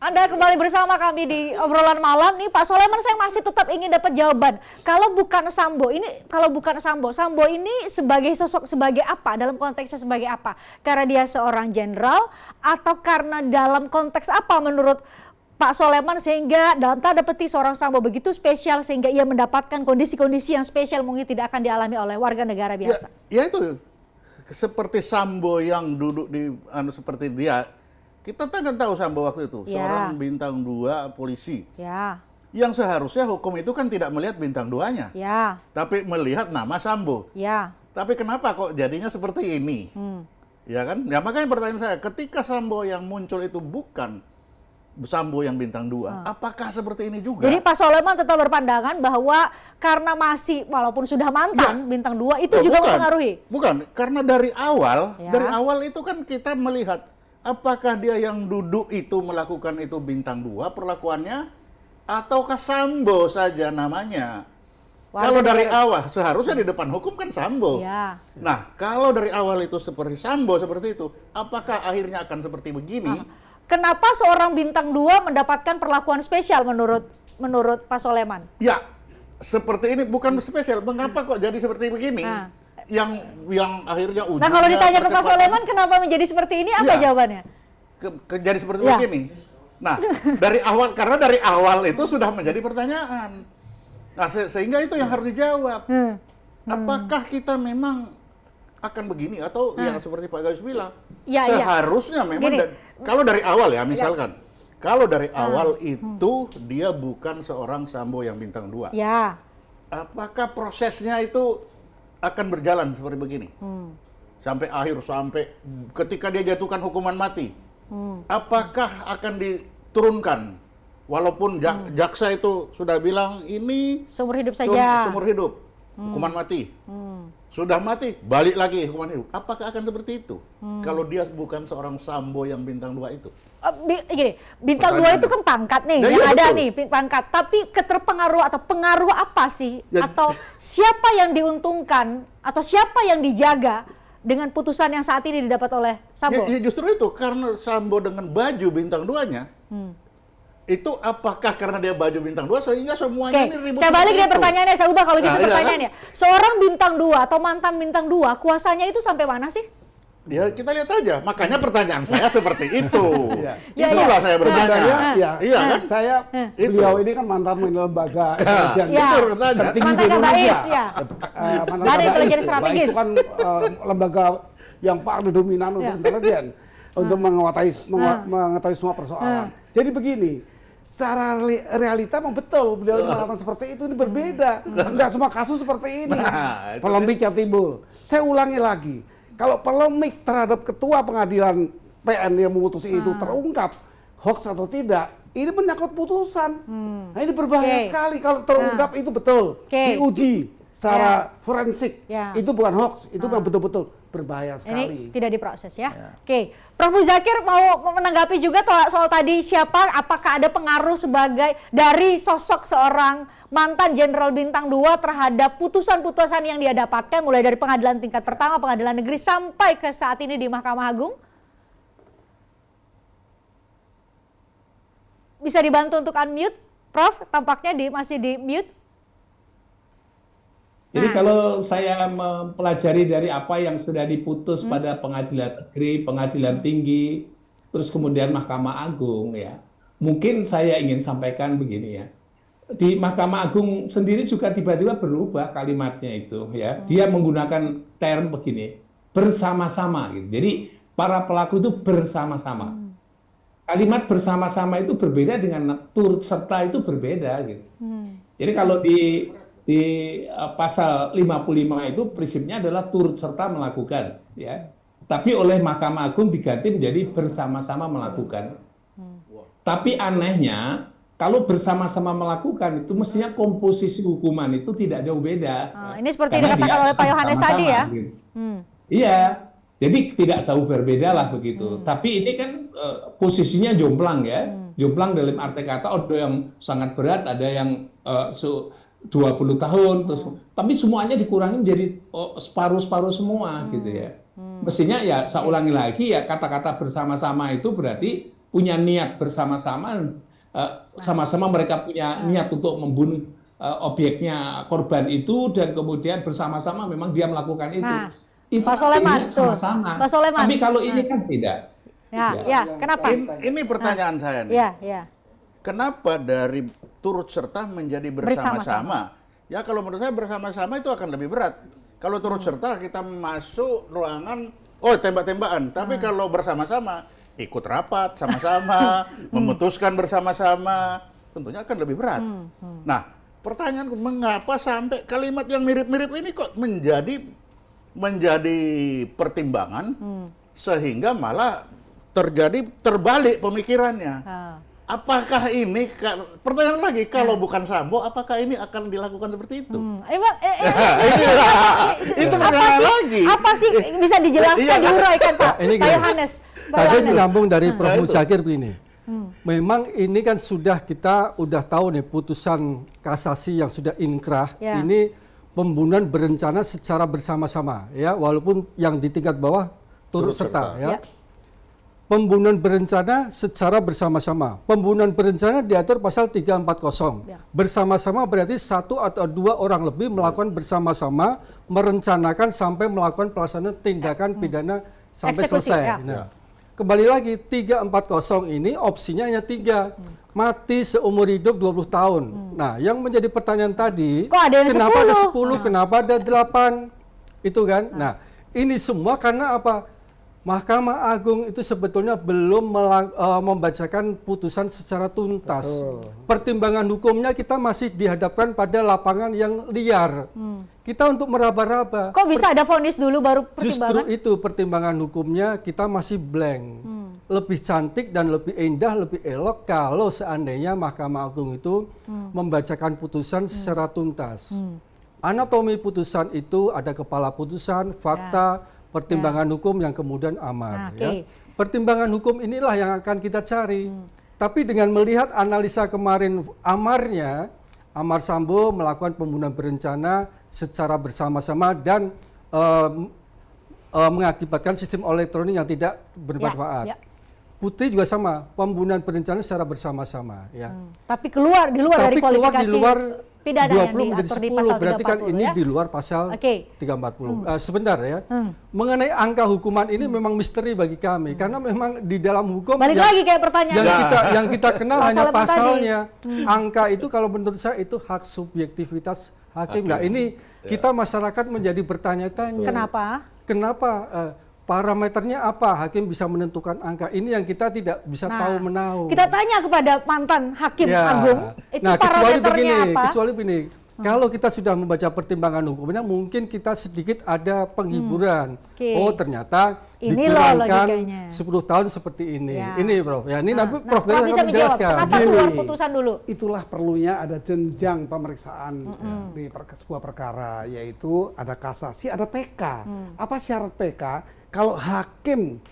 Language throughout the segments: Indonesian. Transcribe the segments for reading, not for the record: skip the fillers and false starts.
Anda kembali bersama kami di obrolan malam nih, Pak Soleman. Saya masih tetap ingin dapat jawaban. Kalau bukan Sambo Sambo ini sebagai sosok, sebagai apa? Dalam konteksnya sebagai apa? Karena dia seorang jenderal atau karena dalam konteks apa menurut Pak Soleman sehingga dalam tanda petik seorang Sambo begitu spesial sehingga ia mendapatkan kondisi-kondisi yang spesial mungkin tidak akan dialami oleh warga negara biasa? Ya itu seperti Sambo yang duduk di seperti dia. Kita kan tahu Sambo waktu itu, seorang bintang 2 polisi. Ya. Yang seharusnya hukum itu kan tidak melihat bintang 2-nya. Ya. Tapi melihat nama Sambo. Ya. Tapi kenapa kok jadinya seperti ini? Ya kan? Ya makanya pertanyaan saya, ketika Sambo yang muncul itu bukan Sambo yang bintang 2, apakah seperti ini juga? Jadi Pak Soleman tetap berpandangan bahwa karena masih walaupun sudah mantan bintang 2 itu juga mempengaruhi? Bukan, karena dari awal itu kan kita melihat apakah dia yang duduk itu melakukan itu bintang 2 perlakuannya, ataukah Sambo saja namanya? Kalau dari awal, seharusnya di depan hukum kan Sambo. Ya. Nah, kalau dari awal itu seperti Sambo seperti itu, apakah akhirnya akan seperti begini? Kenapa seorang bintang 2 mendapatkan perlakuan spesial menurut Pak Soleman? Ya, seperti ini bukan spesial. Mengapa kok jadi seperti begini? Yang akhirnya ujungnya. Nah, kalau ditanya ke Pak Soleman kenapa menjadi seperti ini, apa jawabannya? Jadi seperti begini. Nah, karena dari awal itu sudah menjadi pertanyaan. Nah, sehingga itu yang harus dijawab. Apakah kita memang akan begini atau yang seperti Pak Gayus bilang? Seharusnya memang kalau dari awal ya misalkan. Kalau dari awal itu dia bukan seorang Sambo yang bintang 2. Ya. Apakah prosesnya itu akan berjalan seperti begini? Sampai akhir, sampai ketika dia jatuhkan hukuman mati. Apakah akan diturunkan? Walaupun jaksa itu sudah bilang ini seumur hidup saja. Seumur hidup, hukuman mati. Sudah mati, balik lagi hukuman hidup. Apakah akan seperti itu? Kalau dia bukan seorang Sambo yang bintang 2 itu? Gini, bintang 2 itu kan pangkat nih, yang ada nih pangkat. Tapi keterpengaruh atau pengaruh apa sih? Atau siapa yang diuntungkan atau siapa yang dijaga dengan putusan yang saat ini didapat oleh Sambo? Ya justru itu, karena Sambo dengan baju bintang 2-nya, itu apakah karena dia baju bintang 2 sehingga semuanya ini ribut? Saya balik dari pertanyaannya, saya ubah kalau gitu pertanyaannya. Seorang bintang 2 atau mantan bintang 2, kuasanya itu sampai mana sih? Ya kita lihat aja, makanya pertanyaan saya seperti itu. Itulah saya bertanya. Iya kan? Beliau ini kan mantan lembaga tertinggi di Indonesia. Mantan intelijen strategis. Itu kan lembaga yang paling dominan untuk intelijen, untuk mengetahui semua persoalan. Jadi begini, secara realita memang betul beliau mengatakan seperti itu, ini berbeda. Enggak semua kasus seperti ini. Polemik yang timbul. Saya ulangi lagi. Kalau polemik terhadap ketua pengadilan PN yang memutus itu terungkap, hoax atau tidak, ini menyangkut putusan. Nah, ini berbahaya sekali kalau terungkap itu betul, diuji secara forensik. Itu bukan hoax, itu memang betul-betul berbahaya sekali. Ini tidak diproses ya. Oke, Prof. Muzakir mau menanggapi juga soal tadi apakah ada pengaruh sebagai dari sosok seorang mantan Jenderal Bintang 2 terhadap putusan-putusan yang dia dapatkan mulai dari pengadilan tingkat pertama, pengadilan negeri sampai ke saat ini di Mahkamah Agung? Bisa dibantu untuk unmute, Prof. Tampaknya masih di mute. Jadi kalau saya mempelajari dari apa yang sudah diputus pada pengadilan negeri, pengadilan tinggi, terus kemudian Mahkamah Agung ya, mungkin saya ingin sampaikan begini ya. Di Mahkamah Agung sendiri juga tiba-tiba berubah kalimatnya itu ya. Dia menggunakan term begini, bersama-sama gitu. Jadi para pelaku itu bersama-sama. Kalimat bersama-sama itu berbeda dengan turut serta itu berbeda gitu. Jadi kalau di pasal 55 itu prinsipnya adalah turut serta melakukan ya. Tapi oleh Mahkamah Agung diganti menjadi bersama-sama melakukan. Tapi anehnya kalau bersama-sama melakukan itu mestinya komposisi hukuman itu tidak jauh beda. Ini seperti yang dikatakan oleh Pak Yohanes tadi ya. Gitu. Iya. Jadi tidak jauh berbeda lah begitu. Tapi ini kan posisinya jomplang ya. Jomplang dalam arti kata ada yang sangat berat, ada yang 20 tahun, terus tapi semuanya dikurangi menjadi separuh-separuh semua gitu ya. Mestinya ya saya ulangi lagi ya, kata-kata bersama-sama itu berarti punya niat bersama-sama, sama-sama mereka punya niat untuk membunuh objeknya korban itu, dan kemudian bersama-sama memang dia melakukan itu. Itu Pak Soleman, sama-sama. Pak Soleman. Tapi kalau ini kan tidak. Ya, kenapa? Ini pertanyaan saya nih. Ya. Kenapa dari turut serta menjadi bersama-sama? Ya kalau menurut saya bersama-sama itu akan lebih berat. Kalau turut serta kita masuk ruangan, tembak-tembakan. Tapi kalau bersama-sama, ikut rapat sama-sama, memutuskan bersama-sama, tentunya akan lebih berat. Nah, pertanyaanku, mengapa sampai kalimat yang mirip-mirip ini kok menjadi pertimbangan sehingga malah terbalik pemikirannya? Apakah ini, pertanyaan lagi, kalau bukan Sambo, apakah ini akan dilakukan seperti itu? Itu pertanyaan lagi. Apa sih bisa dijelaskan, diuraikan Pak Yohanes? Tadi menyambung dari Prof. Muzakir begini. Memang ini kan kita udah tahu nih putusan kasasi yang sudah inkrah, ini pembunuhan berencana secara bersama-sama, ya, walaupun yang di tingkat bawah turut serta, ya. Pembunuhan berencana secara bersama-sama. Pembunuhan berencana diatur pasal 340. Bersama-sama berarti 1 atau 2 orang lebih melakukan bersama-sama, merencanakan sampai melakukan pelaksanaan tindakan pidana sampai eksekusi, selesai. Nah, kembali lagi 340 ini opsinya hanya 3. Mati seumur hidup 20 tahun. Nah, yang menjadi pertanyaan tadi, kok ada yang kenapa 10? ada 10, kenapa ada 8? Itu kan. Nah, ini semua karena apa? Mahkamah Agung itu sebetulnya belum membacakan putusan secara tuntas. Pertimbangan hukumnya kita masih dihadapkan pada lapangan yang liar. Kita untuk meraba-raba. Kok bisa ada vonis dulu baru pertimbangan? Justru itu pertimbangan hukumnya kita masih blank. Lebih cantik dan lebih indah, lebih elok kalau seandainya Mahkamah Agung itu membacakan putusan secara tuntas. Anatomi putusan itu ada kepala putusan, fakta, pertimbangan hukum yang kemudian amar. Ya. Pertimbangan hukum inilah yang akan kita cari. Tapi dengan melihat analisa kemarin amarnya, Amar Sambo melakukan pembunuhan berencana secara bersama-sama dan mengakibatkan sistem elektronik yang tidak bermanfaat. Putri juga sama, pembunuhan berencana secara bersama-sama. Ya. Tapi di luar dari kualifikasi pidana 20 menjadi 10, berarti kan ini di luar pasal 340. Sebentar ya, mengenai angka hukuman ini memang misteri bagi kami, karena memang di dalam hukum lagi kayak pertanyaan yang kita kenal hanya pasalnya. Angka itu kalau menurut saya itu hak subjektivitas hakim. Nah ini kita masyarakat menjadi bertanya-tanya. Kenapa? Parameternya apa? Hakim bisa menentukan angka ini yang kita tidak bisa tahu menahu. Kita tanya kepada mantan hakim agung, itu parameternya apa? Kecuali begini, kalau kita sudah membaca pertimbangan hukumnya, mungkin kita sedikit ada penghiburan. Oh ternyata ini dikurangkan 10 tahun seperti ini. Ini Prof. Ya, ini nanti Prof Prof bisa menjelaskan. Kenapa keluar putusan dulu? Itulah perlunya ada jenjang pemeriksaan di sebuah perkara, yaitu ada kasasi, ada PK. Apa syarat PK? Kalau hakim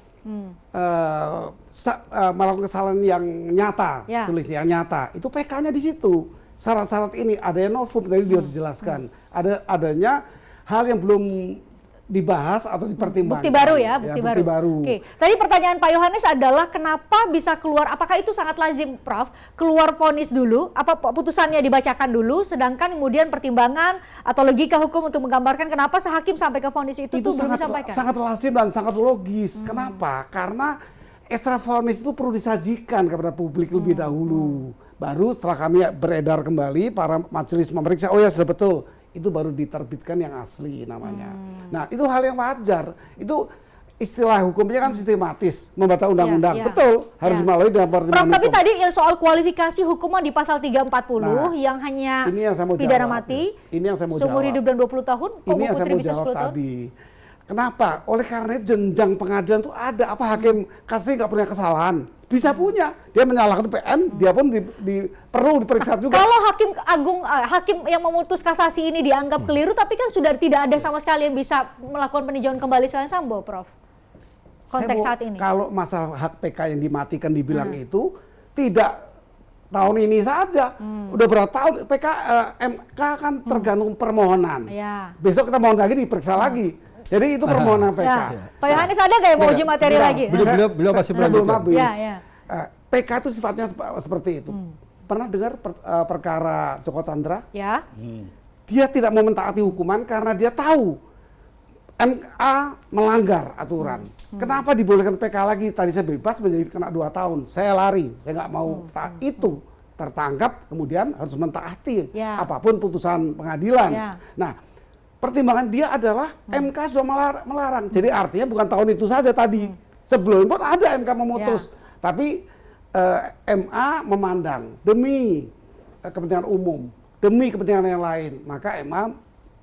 melakukan kesalahan yang nyata, tulisnya yang nyata, itu PK-nya di situ. Syarat-syarat ini ada yang novum tadi dia dijelaskan. Adanya hal yang belum dibahas atau dipertimbangkan. Bukti baru ya, bukti baru. Oke. Tadi pertanyaan Pak Yohanes adalah kenapa bisa keluar, apakah itu sangat lazim Prof, keluar vonis dulu, apa putusannya dibacakan dulu, sedangkan kemudian pertimbangan atau logika hukum untuk menggambarkan kenapa sehakim sampai ke vonis itu tuh belum disampaikan? Sangat lazim dan sangat logis. Kenapa? Karena extra vonis itu perlu disajikan kepada publik lebih dahulu. Baru setelah kami beredar kembali, para majelis memeriksa, oh ya sudah betul. Itu baru diterbitkan yang asli namanya. Nah itu hal yang wajar. Itu istilah hukumnya kan sistematis, membaca undang-undang. Betul, harus melalui dalam pertimbangan Prof, tapi tadi yang soal kualifikasi hukuman di pasal 340 yang hanya pidana mati, ini yang saya mau seumur jawab. hidup dan 20 tahun, kok ini yang saya mau jawab tadi. Kenapa? Oleh karena jenjang pengadilan itu ada. Apa hakim kasih nggak punya kesalahan? Bisa punya. Dia menyalahkan PN, dia pun perlu diperiksa juga. Kalau hakim agung, hakim yang memutus kasasi ini dianggap keliru, tapi kan sudah tidak ada sama sekali yang bisa melakukan peninjauan kembali selain Sambo, Prof. Konteks saat ini. Kalau masalah hak PK yang dimatikan dibilang itu tidak tahun ini saja. Udah berapa tahun PK MK kan tergantung permohonan. Besok kita mohon lagi diperiksa lagi. Jadi itu permohonan PK. Pak Yohanes ada nggak yang mau uji materi lagi? Beliau masih belum. PK itu sifatnya seperti itu. Pernah dengar perkara Joko Chandra? Ya. Dia tidak mau mentaati hukuman karena dia tahu MA melanggar aturan. Kenapa dibolehkan PK lagi? Tadi saya bebas menjadi kena 2 tahun. Saya lari, saya nggak mau itu. Tertangkap, kemudian harus mentaati apapun putusan pengadilan. Nah, pertimbangan dia adalah MK sudah melarang. Jadi artinya bukan tahun itu saja tadi. Sebelum pun ada MK memutus. Tapi MA memandang demi kepentingan umum, demi kepentingan yang lain, maka MA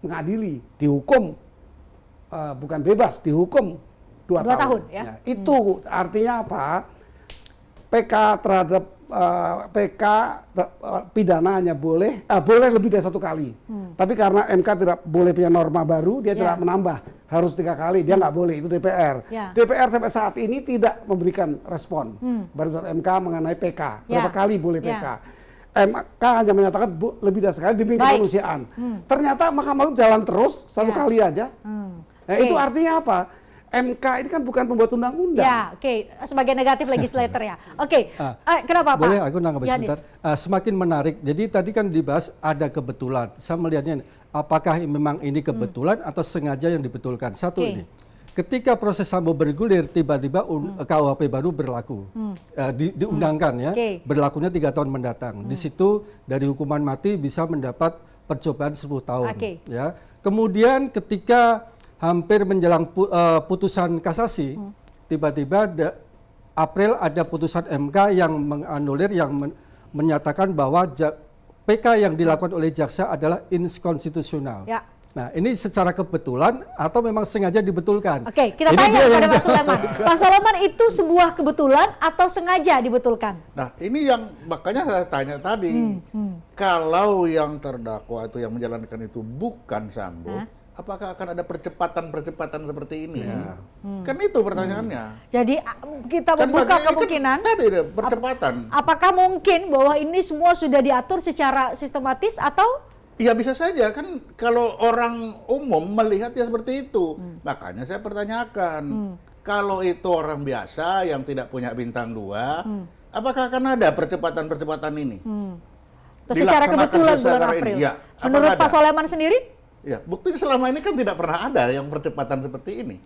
mengadili, dihukum, bukan bebas, dihukum 2 tahun. Ya. Itu artinya apa? PK terhadap PK pidana hanya boleh lebih dari 1 kali. Tapi karena MK tidak boleh punya norma baru, dia tidak menambah, harus 3 kali, dia nggak boleh, itu DPR. DPR sampai saat ini tidak memberikan respon baru MK mengenai PK, berapa kali boleh PK. MK hanya menyatakan lebih dari sekali demi kemanusiaan. Ternyata Mahkamah Agung jalan terus 1 kali aja. Nah, itu artinya apa? MK ini kan bukan pembuat undang-undang. Ya, sebagai negatif legislator ya. Kenapa Pak? Boleh aku nanggapi sebentar. Semakin menarik. Jadi tadi kan dibahas ada kebetulan. Saya melihatnya apakah memang ini kebetulan atau sengaja yang dibetulkan. Satu ini. Ketika proses Sambo bergulir, tiba-tiba KUHP baru berlaku, diundangkan ya, berlakunya 3 tahun mendatang. Di situ dari hukuman mati bisa mendapat percobaan 10 tahun. Ya. Kemudian ketika hampir menjelang putusan kasasi, tiba-tiba April ada putusan MK yang menganulir, yang menyatakan bahwa PK yang dilakukan oleh jaksa adalah inkonstitusional. Nah, ini secara kebetulan atau memang sengaja dibetulkan? Kita tanya kepada Pak Suleman. Pak Suleman, itu sebuah kebetulan atau sengaja dibetulkan? Nah, ini yang makanya saya tanya tadi. Kalau yang terdakwa itu yang menjalankan itu bukan Sambo, apakah akan ada percepatan seperti ini? Kan itu pertanyaannya. Jadi kita membuka kemungkinan tadi percepatan. Apakah mungkin bahwa ini semua sudah diatur secara sistematis atau? Ya bisa saja kan, kalau orang umum melihat ya seperti itu. Makanya saya pertanyakan, kalau itu orang biasa yang tidak punya bintang 2, apakah akan ada percepatan ini? Secara kebetulan bulan April. Ya, menurut Pak Suleman sendiri? Ya, bukti selama ini kan tidak pernah ada yang percepatan seperti ini.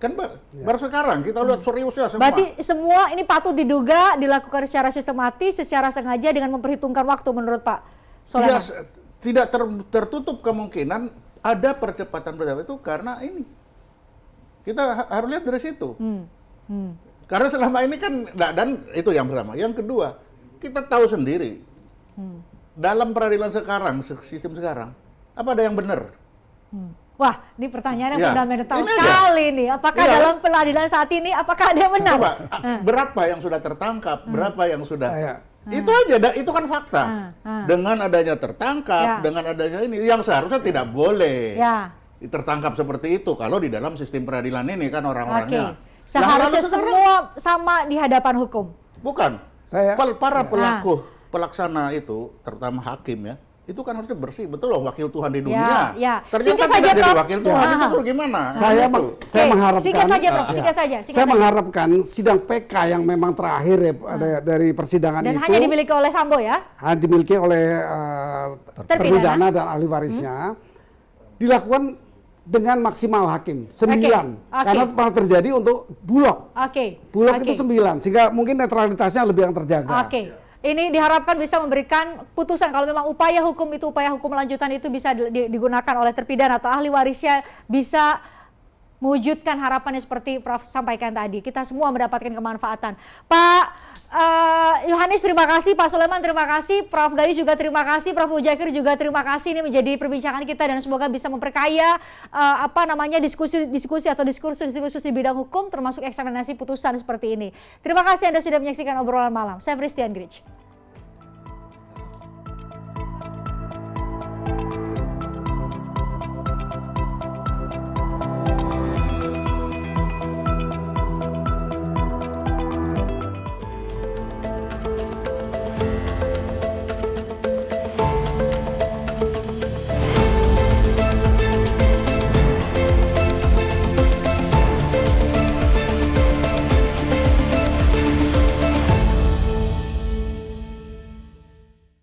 Kan baru sekarang kita lihat seriusnya semua. Berarti semua ini patut diduga dilakukan secara sistematis, secara sengaja dengan memperhitungkan waktu menurut Pak Suleman. Ya, tidak tertutup kemungkinan ada percepatan itu karena ini. Kita harus lihat dari situ. Karena selama ini kan, dan itu yang pertama. Yang kedua, kita tahu sendiri, dalam peradilan sekarang, sistem sekarang, apa ada yang benar? Wah, ini pertanyaannya fundamental sekali nih. Apakah dalam peradilan saat ini, apakah ada yang benar? Coba, berapa yang sudah tertangkap, berapa yang sudah... Itu aja, itu kan fakta. Dengan adanya tertangkap, dengan adanya ini, yang seharusnya tidak boleh tertangkap seperti itu kalau di dalam sistem peradilan ini kan orang-orangnya. Seharusnya semua sama di hadapan hukum. Bukan. Para pelaku pelaksana itu, terutama hakim ya, itu kan harusnya bersih, betul loh, wakil Tuhan di dunia. Ternyata tidak jadi wakil Tuhan, itu terus gimana? Saya mengharapkan, singkat saja, Prof. Singkat saja. Saya mengharapkan sidang PK yang memang terakhir dari persidangan dan itu. Dan hanya dimiliki oleh Sambo ya? Hanya dimiliki oleh terpidana dan ahli warisnya. Dilakukan dengan maksimal hakim, 9. Karena pernah terjadi untuk Bulog. Bulog itu 9, sehingga mungkin netralitasnya lebih yang terjaga. Ini diharapkan bisa memberikan putusan kalau memang upaya hukum lanjutan itu bisa digunakan oleh terpidana atau ahli warisnya, bisa mewujudkan harapannya seperti Prof sampaikan tadi. Kita semua mendapatkan kemanfaatan. Pak Yohanes terima kasih, Pak Suleman terima kasih, Prof Gayus juga terima kasih, Prof Muzakir juga terima kasih. Ini menjadi perbincangan kita dan semoga bisa memperkaya diskusi atau diskursus di bidang hukum termasuk eksaminasi putusan seperti ini. Terima kasih Anda sudah menyaksikan obrolan malam. Saya Christian Grich.